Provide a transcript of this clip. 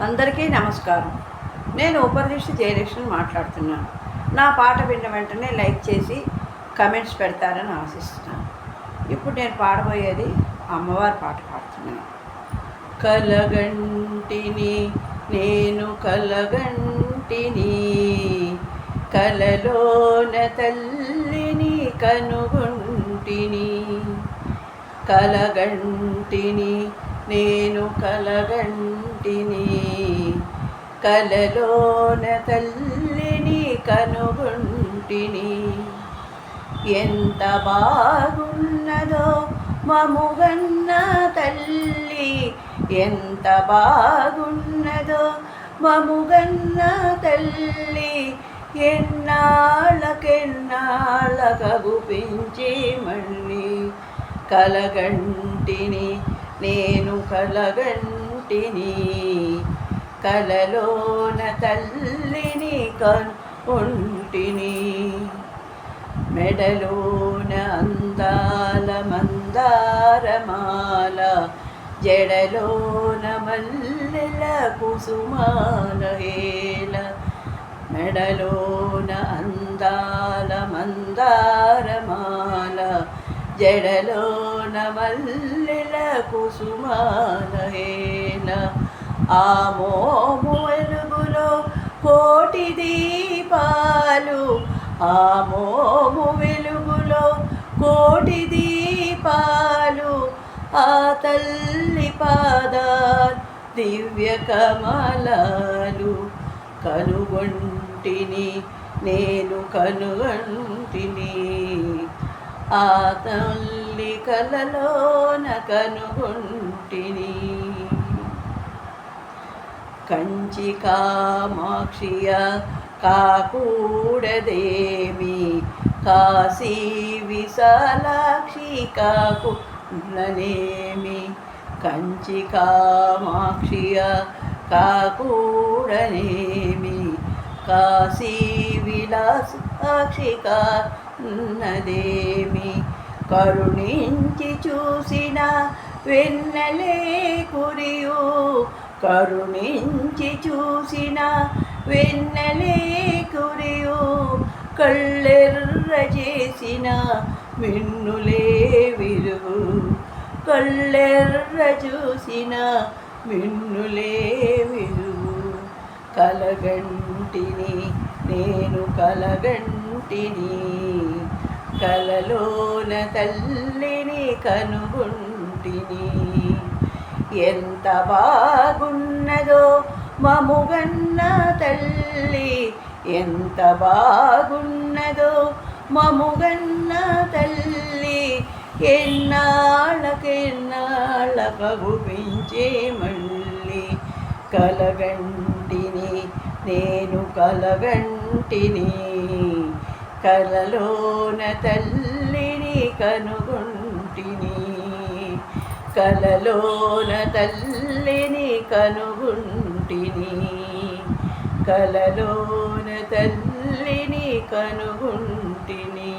అందరికీ నమస్కారం. నేను ఉపరిదృష్టి జయలక్ష్మి మాట్లాడుతున్నాను. నా పాట విన్న వెంటనే లైక్ చేసి కమెంట్స్ పెడతారని ఆశిస్తున్నాను. ఇప్పుడు నేను పాడబోయేది అమ్మవారి పాట పాడుతున్నాను. కలగంటిని నేను కలగంటిని, కలలోన తల్లిని కనుగొంటిని. కలగంటిని నేను కలగంటిని, కలలోన తల్లిని కనుగొంటిని. ఎంత బాగున్నదో మముగన్న తల్లి, ఎంత బాగున్నదో మముగన్న తల్లి. ఎన్నాళ్ళకెన్నాళ్ళకగు పెంచి మళ్ళీ కలగంటిని నేను కలగంటిని, కలలోన తల్లిని కనుగొంటిని. మెడలోన అందాల మందారమాల, జడలోన మల్లెల కుసుమాల హేళ. మెడలోన అందాల మందారమాల, జడలోన మల్లెల కుసుమాల హేళ. ఆ మోము వెలుగులో కోటి దీపాలు, ఆ మోము వెలుగులో కోటి దీపాలు. ఆ తల్లి పాదాలు దివ్య కమలాలు. కనుగొంటిని నేను కనుగొంటిని, ఆ తల్లి కలలోన కనుగొంటిని. కంచి కామాక్షియ కాకూడదేమి, కాశీ విశాలాక్షి కాకున్ననేమి. కంచి కామాక్షియ కాకూడనేమి, కాశీ విలాసాక్షి కాకున్నదేమి. కరుణించి చూసిన వెన్నెలే కురియు, కరుణించి చూసిన వెన్నెలే కురియు. కళ్ళెర్ర చేసిన మిన్నులే విరుగు, కళ్ళెర్ర చూసిన మిన్నులే విరుగు. కలగంటిని నేను కలగంటిని, కలలోన తల్లిని కనుగొంటిని. ఎంత బాగున్నదో మముగన్న తల్లి, ఎంత బాగున్నదో మముగన్న తల్లి. ఎన్నాళ్ళకెన్నాళ్ళకగు పెంచే మళ్ళీ కలగంటిని నేను కలగంటిని, కలలోన తల్లిని కనుగొంటిని. కలలోన తల్లిని కనుగొంటిని, కలలోన తల్లిని కనుగొంటిని.